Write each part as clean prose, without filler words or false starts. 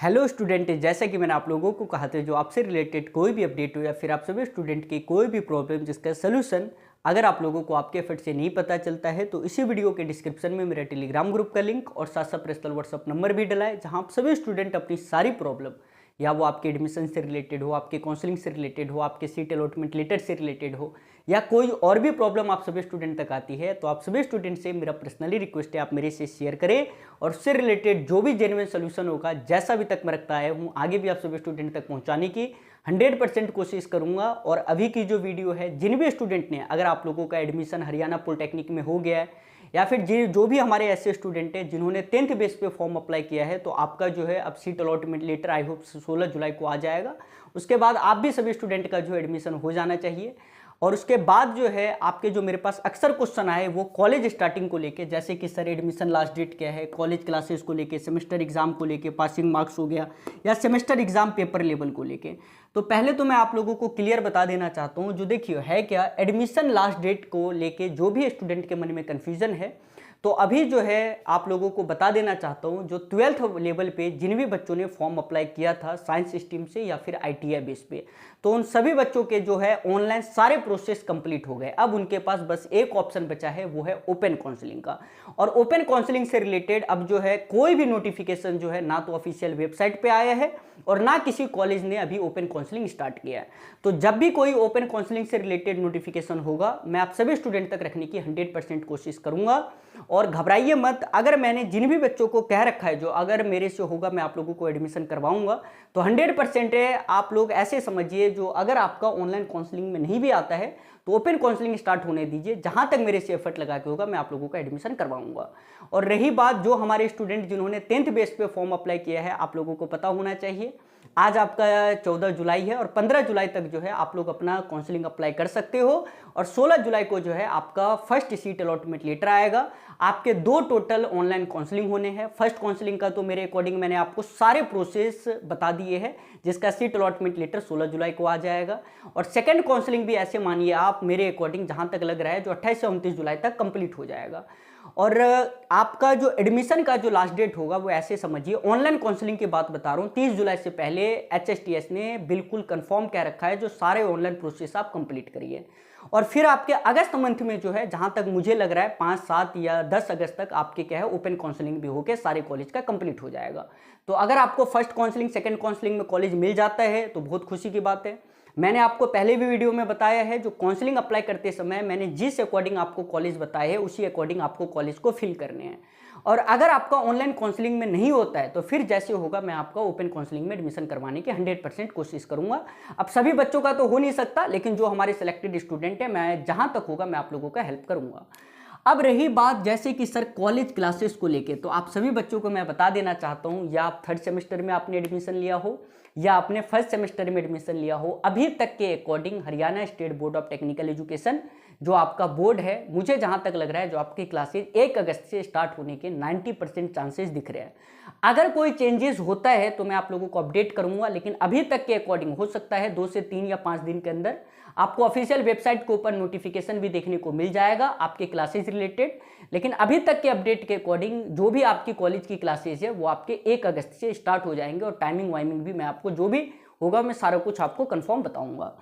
Hello student, जैसा कि मैंने आप लोगों को कहा था, जो आपसे रिलेटेड कोई भी अपडेट हो या फिर आप सभी स्टूडेंट की कोई भी प्रॉब्लम जिसका सोल्यूशन अगर आप लोगों को आपके एफर्ट से नहीं पता चलता है तो इसी वीडियो के डिस्क्रिप्शन में मेरा टेलीग्राम ग्रुप का लिंक और साथ साथ पर्सनल व्हाट्सअप नंबर भी डला है, जहां आप सभी स्टूडेंट अपनी सारी प्रॉब्लम या वो आपके एडमिशन से रिलेटेड हो, आपके काउंसलिंग से रिलेटेड हो, आपके सीट अलॉटमेंट लेटर से रिलेटेड हो या कोई और भी प्रॉब्लम आप सभी स्टूडेंट तक आती है, तो आप सभी स्टूडेंट से मेरा पर्सनली रिक्वेस्ट है आप मेरे से शेयर करें और उससे रिलेटेड जो भी जेन्युइन सोल्यूशन होगा, जैसा अभी तक मैं रखता आया हूँ, आगे भी आप सभी स्टूडेंट तक पहुँचाने की 100% कोशिश करूँगा। और अभी की जो वीडियो है, जिन भी स्टूडेंट ने, अगर आप लोगों का एडमिशन हरियाणा पॉलिटेक्निक में हो गया है या फिर जो भी हमारे ऐसे स्टूडेंट हैं जिन्होंने 10th बेस पे फॉर्म अप्लाई किया है, तो आपका जो है अब seat allotment letter I hope 16 जुलाई को आ जाएगा। उसके बाद आप भी सभी स्टूडेंट का जो एडमिशन हो जाना चाहिए। और उसके बाद जो है आपके जो मेरे पास अक्सर क्वेश्चन आए वो कॉलेज स्टार्टिंग को लेके, जैसे कि सर एडमिशन लास्ट डेट क्या है, कॉलेज क्लासेस को लेके, सेमेस्टर एग्जाम को लेके, पासिंग मार्क्स हो गया या सेमेस्टर एग्जाम पेपर लेवल को लेके। तो पहले तो मैं आप लोगों को क्लियर बता देना चाहता हूँ, जो देखिए है क्या, एडमिशन लास्ट डेट को लेके जो भी स्टूडेंट के मन में कन्फ्यूजन है, तो अभी जो है आप लोगों को बता देना चाहता हूं, जो 12th लेवल पे जिन भी बच्चों ने फॉर्म अप्लाई किया था साइंस स्ट्रीम से या फिर आईटीआई बेस पे, तो उन सभी बच्चों के जो है ऑनलाइन सारे प्रोसेस कंप्लीट हो गए। अब उनके पास बस एक ऑप्शन बचा है, वो है ओपन काउंसलिंग का। और ओपन काउंसलिंग से रिलेटेड अब जो है कोई भी नोटिफिकेशन जो है ना तो ऑफिशियल वेबसाइट पे आया है और ना किसी कॉलेज ने अभी ओपन काउंसलिंग स्टार्ट किया है। तो जब भी कोई ओपन काउंसलिंग से रिलेटेड नोटिफिकेशन होगा, मैं आप सभी स्टूडेंट तक रखने की 100% कोशिश करूंगा। और घबराइए मत, अगर मैंने जिन भी बच्चों को कह रखा है जो अगर मेरे से होगा मैं आप लोगों को एडमिशन करवाऊंगा, तो 100% है। आप लोग ऐसे समझिए, जो अगर आपका ऑनलाइन काउंसलिंग में नहीं भी आता है तो ओपन काउंसलिंग स्टार्ट होने दीजिए, जहां तक मेरे से एफर्ट लगा के होगा मैं आप लोगों का एडमिशन करवाऊंगा। और रही बात जो हमारे स्टूडेंट जिन्होंने 10th बेस पे फॉर्म अप्लाई किया है, आप लोगों को पता होना चाहिए आज आपका 14 जुलाई है और 15 जुलाई तक जो है आप लोग अपना काउंसलिंग अप्लाई कर सकते हो। और 16 जुलाई को जो है आपका फर्स्ट सीट अलॉटमेंट लेटर आएगा। आपके 2 टोटल ऑनलाइन काउंसलिंग होने हैं। फर्स्ट काउंसलिंग का तो मेरे अकॉर्डिंग मैंने आपको सारे प्रोसेस बता दिए हैं, जिसका सीट अलॉटमेंट लेटर 16 जुलाई को आ जाएगा। और सेकंड काउंसलिंग भी ऐसे मानिए आप, मेरे अकॉर्डिंग जहां तक लग रहा है, जो 28 से 29 जुलाई तक कंप्लीट हो जाएगा। और आपका जो एडमिशन का जो लास्ट डेट होगा वो ऐसे समझिए, ऑनलाइन काउंसलिंग की बात बता रहा हूँ, 30 जुलाई से पहले एचएसटीएस ने बिल्कुल कंफर्म कह रखा है जो सारे ऑनलाइन प्रोसेस आप कंप्लीट करिए। और फिर आपके अगस्त मंथ में जो है, जहां तक मुझे लग रहा है 5, 7 या 10 अगस्त तक आपके क्या है ओपन काउंसलिंग भी होकर सारे कॉलेज का कंप्लीट हो जाएगा। तो अगर आपको फर्स्ट काउंसलिंग सेकंड काउंसलिंग में कॉलेज मिल जाता है तो बहुत खुशी की बात है। मैंने आपको पहले भी वीडियो में बताया है, जो काउंसलिंग अप्लाई करते समय मैंने जिस अकॉर्डिंग आपको कॉलेज बताए हैं उसी अकॉर्डिंग आपको कॉलेज को फिल करने हैं। और अगर आपका ऑनलाइन काउंसलिंग में नहीं होता है तो फिर जैसे होगा मैं आपका ओपन काउंसलिंग में एडमिशन करवाने की 100% कोशिश करूंगा। अब सभी बच्चों का तो हो नहीं सकता, लेकिन जो हमारे सिलेक्टेड स्टूडेंट है, मैं जहां तक होगा मैं आप लोगों का हेल्प करूंगा। अब रही बात जैसे कि सर कॉलेज क्लासेस को लेके, तो आप सभी बच्चों को मैं बता देना चाहता हूं, या आप 3rd सेमेस्टर में आपने एडमिशन लिया हो या आपने 1st सेमेस्टर में एडमिशन लिया हो, अभी तक के according Haryana state board of technical education जो आपका बोर्ड है, मुझे जहां तक लग रहा है जो आपकी क्लासेज 1 अगस्त से स्टार्ट होने के 90% चांसेस दिख रहे हैं। अगर कोई चेंजेस होता है तो मैं आप लोगों को अपडेट करूंगा, लेकिन अभी तक के अकॉर्डिंग हो सकता है 2 से 3 या 5 दिन के अंदर आपको ऑफिशियल वेबसाइट के ऊपर नोटिफिकेशन भी देखने को मिल जाएगा आपके क्लासेस रिलेटेड। लेकिन अभी तक के अपडेट के अकॉर्डिंग जो भी आपकी कॉलेज की क्लासेस है वो आपके 1 अगस्त से स्टार्ट हो जाएंगे। और टाइमिंग वाइमिंग भी मैं आपको जो भी होगा मैं सारा कुछ आपको कंफर्म बताऊंगा।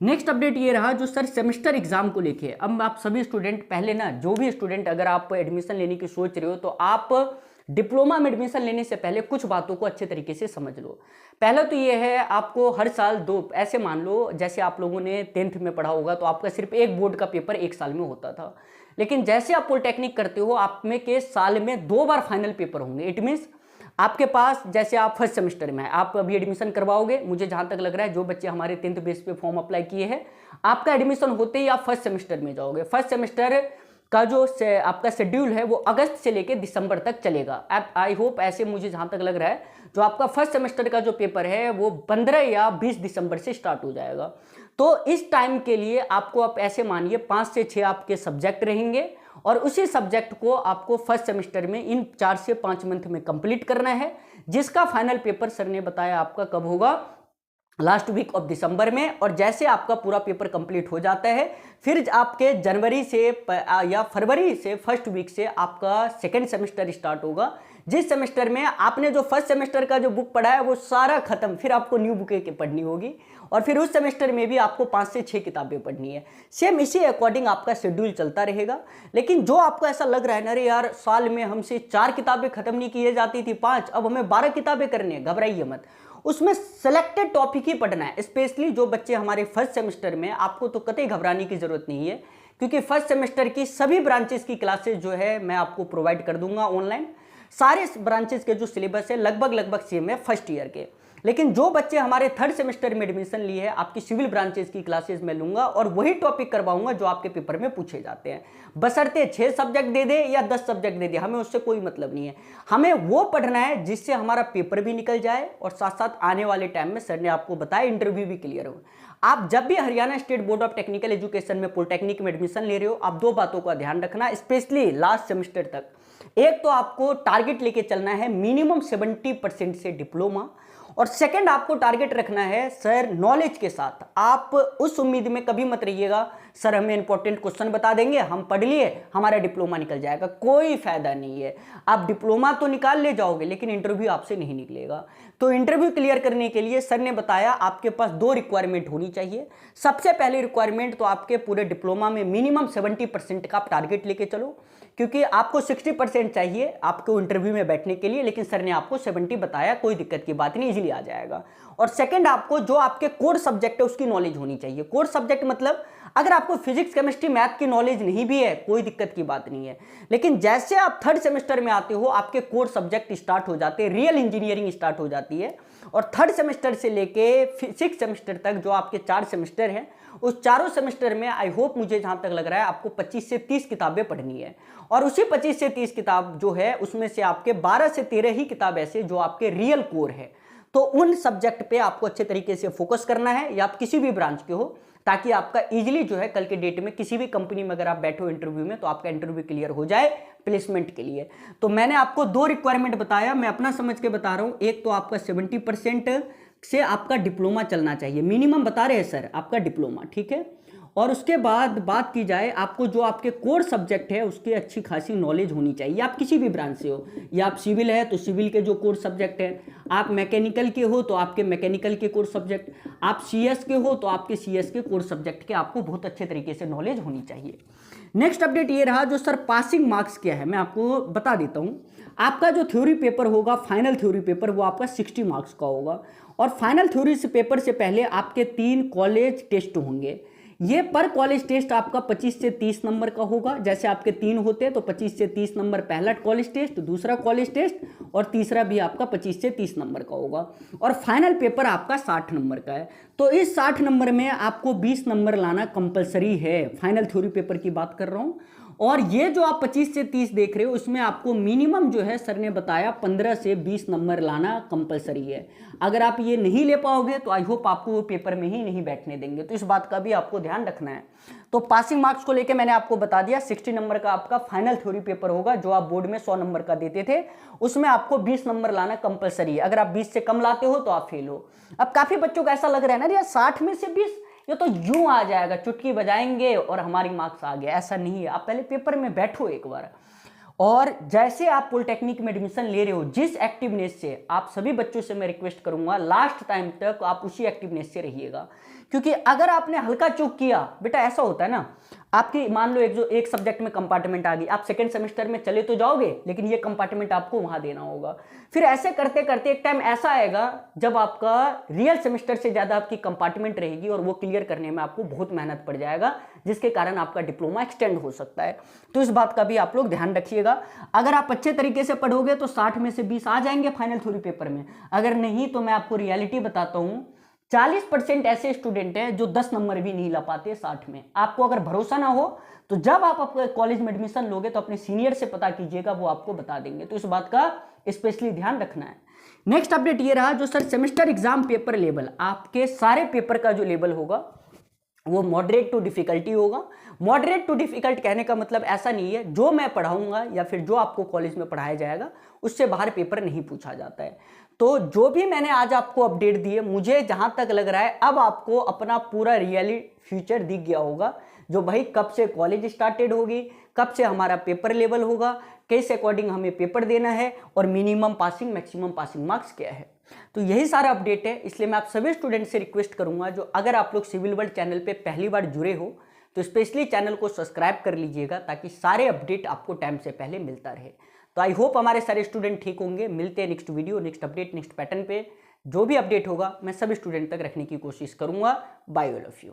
नेक्स्ट अपडेट ये रहा जो सर सेमेस्टर एग्जाम को लेके। अब आप सभी स्टूडेंट, पहले ना जो भी स्टूडेंट अगर आप एडमिशन लेने की सोच रहे हो तो आप डिप्लोमा में एडमिशन लेने से पहले कुछ बातों को अच्छे तरीके से समझ लो। पहला तो ये है, आपको हर साल 2, ऐसे मान लो जैसे आप लोगों ने 10th में पढ़ा होगा तो आपका सिर्फ एक बोर्ड का पेपर 1 साल में होता था। लेकिन जैसे आप पॉलिटेक्निक करते हो, आप में के साल में 2 बार फाइनल पेपर होंगे। इट मीन्स आपके पास, जैसे आप 1st सेमेस्टर में आप अभी एडमिशन करवाओगे, मुझे जहां तक लग रहा है जो बच्चे हमारे 10th बेस पे फॉर्म अप्लाई किए हैं, आपका एडमिशन होते ही आप 1st सेमेस्टर में जाओगे। 1st सेमेस्टर का जो आपका शेड्यूल है वो अगस्त से लेकर दिसंबर तक चलेगा। अब आई होप, ऐसे मुझे जहां तक लग रहा है, जो आपका 1st सेमेस्टर का जो पेपर है वो 15 या 20 दिसंबर से स्टार्ट हो जाएगा। तो इस टाइम के लिए आपको, आप ऐसे मानिए 5 से 6 आपके सब्जेक्ट रहेंगे और उसी सब्जेक्ट को आपको 1st सेमेस्टर में इन 4 से 5 मंथ में कंप्लीट करना है, जिसका फाइनल पेपर सर ने बताया आपका कब होगा, लास्ट वीक ऑफ दिसंबर में। और जैसे आपका पूरा पेपर कंप्लीट हो जाता है, फिर आपके जनवरी से या फरवरी से 1st वीक से आपका 2nd सेमेस्टर स्टार्ट होगा, जिस सेमेस्टर में आपने जो फर्स्ट सेमेस्टर का जो बुक पढ़ा है वो सारा खत्म, फिर आपको न्यू बुकें पढ़नी होगी और फिर उस सेमेस्टर में भी आपको 5 से 6 किताबें पढ़नी है। सेम इसी अकॉर्डिंग आपका शेड्यूल चलता रहेगा। लेकिन जो आपको ऐसा लग रहा है ना, अरे यार साल में हमसे 4 किताबें खत्म नहीं की जाती थी, 5, अब हमें 12 किताबें करनी है, घबराइए मत। उसमें सेलेक्टेड टॉपिक ही पढ़ना है। स्पेशली जो बच्चे हमारे फर्स्ट सेमेस्टर में, आपको तो कतई घबराने की जरूरत नहीं है, क्योंकि फर्स्ट सेमेस्टर की सभी ब्रांचेस की क्लासेस जो है मैं आपको प्रोवाइड कर दूंगा ऑनलाइन। सारे ब्रांचेस के जो सिलेबस है लगभग सेम है फर्स्ट ईयर के। लेकिन जो बच्चे हमारे थर्ड सेमेस्टर में एडमिशन लिए हैं, आपकी सिविल ब्रांचेस की क्लासेस में लूंगा और वही टॉपिक करवाऊंगा जो आपके पेपर में पूछे जाते हैं। बशर्ते 6 सब्जेक्ट दे दे या 10 सब्जेक्ट दे दे, हमें उससे कोई मतलब नहीं है। हमें वो पढ़ना है जिससे हमारा पेपर भी निकल जाए और साथ साथ आने वाले टाइम में सर ने आपको बताया इंटरव्यू भी क्लियर हो। आप जब भी Haryana state board of technical education में पॉलिटेक्निक में एडमिशन ले रहे हो, आप 2 बातों का ध्यान रखना, स्पेशली लास्ट सेमेस्टर तक। एक तो आपको टारगेट लेके चलना है मिनिमम 70% से डिप्लोमा, और सेकंड आपको टारगेट रखना है सर नॉलेज के साथ। आप उस उम्मीद में कभी मत रहिएगा सर हमें इंपॉर्टेंट क्वेश्चन बता देंगे, हम पढ़ लिए, हमारा डिप्लोमा निकल जाएगा। कोई फायदा नहीं है। आप डिप्लोमा तो निकाल ले जाओगे लेकिन इंटरव्यू आपसे नहीं निकलेगा। तो इंटरव्यू क्लियर करने के लिए सर ने बताया आपके पास 2 रिक्वायरमेंट होनी चाहिए। सबसे पहली रिक्वायरमेंट तो आपके पूरे डिप्लोमा में मिनिमम 70% का आप टारगेट लेके चलो, क्योंकि आपको 60% चाहिए आपको इंटरव्यू में बैठने के लिए, लेकिन सर ने आपको 70 बताया, कोई दिक्कत की बात नहीं, इजीली आ जाएगा। और सेकंड आपको जो आपके कोर सब्जेक्ट है उसकी नॉलेज होनी चाहिए। कोर सब्जेक्ट मतलब अगर आपको फिजिक्स केमिस्ट्री मैथ की नॉलेज नहीं भी है कोई दिक्कत की बात नहीं है, लेकिन जैसे आप थर्ड सेमेस्टर में आते हो आपके कोर सब्जेक्ट स्टार्ट हो जाते हैं, रियल इंजीनियरिंग स्टार्ट हो जाती है। और थर्ड सेमेस्टर से लेके 6 सेमेस्टर तक जो आपके 4 सेमेस्टर हैं, उस चारों सेमेस्टर में आई होप मुझे जहां तक लग रहा है आपको 25 से 30 किताबें पढ़नी है। और उसी 25 से 30 किताब जो है उसमें से आपके 12 से 13 ही किताब ऐसे जो आपके रियल कोर है। तो उन सब्जेक्ट पे आपको अच्छे तरीके से फोकस करना है, या आप किसी भी ब्रांच के हो, ताकि आपका इजीली जो है कल के डेट में किसी भी कंपनी में अगर आप बैठे हो इंटरव्यू में तो आपका इंटरव्यू क्लियर हो जाए प्लेसमेंट के लिए। तो मैंने आपको 2 रिक्वायरमेंट बताया, मैं अपना समझ के बता रहा हूं। एक तो आपका 70% से आपका डिप्लोमा चलना चाहिए, मिनिमम बता रहे हैं सर आपका डिप्लोमा, ठीक है। और उसके बाद बात की जाए आपको जो आपके कोर सब्जेक्ट है उसकी अच्छी खासी नॉलेज होनी चाहिए। आप किसी भी ब्रांच से हो, या आप सिविल है तो सिविल के जो कोर सब्जेक्ट है, आप मैकेनिकल के हो तो आपके मैकेनिकल के कोर सब्जेक्ट, आप सीएस के हो तो आपके सीएस के कोर सब्जेक्ट के आपको बहुत अच्छे तरीके से नॉलेज होनी चाहिए। नेक्स्ट अपडेट ये रहा जो सर पासिंग मार्क्स क्या है, मैं आपको बता देता हूँ। आपका जो थ्योरी पेपर होगा, फाइनल थ्योरी पेपर, वो आपका 60 मार्क्स का होगा। और फाइनल थ्योरी से पेपर से पहले आपके 3 कॉलेज टेस्ट होंगे। ये पर कॉलेज टेस्ट आपका 25 से 30 नंबर का होगा। जैसे आपके 3 होते हैं तो 25 से 30 नंबर पहला कॉलेज टेस्ट, दूसरा कॉलेज टेस्ट, और तीसरा भी आपका 25 से 30 नंबर का होगा। और फाइनल पेपर आपका 60 नंबर का है। तो इस 60 नंबर में आपको 20 नंबर लाना कंपलसरी है। फाइनल थ्योरी पेपर की बात कर रहा हूँ। और ये जो आप 25 से 30 देख रहे हो उसमें आपको मिनिमम जो है सर ने बताया 15 से 20 नंबर लाना कंपलसरी है। अगर आप ये नहीं ले पाओगे तो आई होप आपको वो पेपर में ही नहीं बैठने देंगे। तो इस बात का भी आपको ध्यान रखना है। तो पासिंग मार्क्स को लेके मैंने आपको बता दिया, 60 नंबर का आपका फाइनल थ्योरी पेपर होगा। जो आप बोर्ड में 100 नंबर का देते थे उसमें आपको 20 नंबर लाना कंपलसरी है। अगर आप 20 से कम लाते हो तो आप फेल हो। अब काफी बच्चों को ऐसा लग रहा है ना यार 60 में से 20 ये तो यूं आ जाएगा, चुटकी बजाएंगे और हमारी मार्क्स आ गया। ऐसा नहीं है, आप पहले पेपर में बैठो एक बार। और जैसे आप पॉलिटेक्निक में एडमिशन ले रहे हो, जिस एक्टिवनेस से, आप सभी बच्चों से मैं रिक्वेस्ट करूंगा लास्ट टाइम तक आप उसी एक्टिवनेस से रहिएगा। क्योंकि अगर आपने हल्का चूक किया, बेटा ऐसा होता है ना, आपकी मान लो एक सब्जेक्ट में कंपार्टमेंट आ गई, आप सेकंड सेमेस्टर में चले तो जाओगे लेकिन ये कंपार्टमेंट आपको वहां देना होगा। फिर ऐसे करते करते एक टाइम ऐसा आएगा जब आपका रियल सेमेस्टर से ज्यादा आपकी कंपार्टमेंट रहेगी और वो क्लियर करने में आपको बहुत मेहनत पड़ जाएगा, जिसके कारण आपका डिप्लोमा एक्सटेंड हो सकता है। तो इस बात का भी आप लोग ध्यान रखिएगा। अगर आप अच्छे तरीके से पढ़ोगे तो 60 में से 20 आ जाएंगे फाइनल थ्योरी पेपर में। अगर नहीं तो मैं आपको रियलिटी बताता हूं, 40% ऐसे स्टूडेंट हैं जो 10 नंबर भी नहीं ला पाते 60 में। आपको अगर भरोसा ना हो तो जब आप अपने कॉलेज में एडमिशन लोगे तो अपने सीनियर से पता कीजिएगा, वो आपको बता देंगे। तो इस बात का स्पेशली ध्यान रखना है। नेक्स्ट अपडेट ये रहा जो sir semester exam paper level, आपके सारे पेपर का जो लेवल होगा वो मॉडरेट टू डिफिकल्टी होगा। मॉडरेट टू डिफिकल्ट कहने का मतलब ऐसा नहीं है जो मैं पढ़ाऊंगा या फिर जो आपको कॉलेज में पढ़ाया जाएगा उससे बाहर पेपर नहीं पूछा जाता है। तो जो भी मैंने आज आपको अपडेट दी है, मुझे जहां तक लग रहा है अब आपको अपना पूरा रियली फ्यूचर दिख गया होगा। जो भाई कब से कॉलेज स्टार्टेड होगी, कब से हमारा पेपर लेवल होगा, किस अकॉर्डिंग हमें पेपर देना है और minimum passing maximum passing marks क्या है। तो यही सारा अपडेट है। इसलिए मैं आप सभी स्टूडेंट से रिक्वेस्ट करूंगा, जो अगर आप लोग सिविल वर्ल्ड चैनल पे पहली बार जुड़े हो तो स्पेशली चैनल को सब्सक्राइब कर लीजिएगा, ताकि सारे अपडेट आपको टाइम से पहले मिलता रहे। तो आई होप हमारे सारे स्टूडेंट ठीक होंगे। मिलते हैं next video, next update, next pattern पे। जो भी अपडेट होगा मैं सभी स्टूडेंट तक रखने की कोशिश करूंगा। Bye all of you.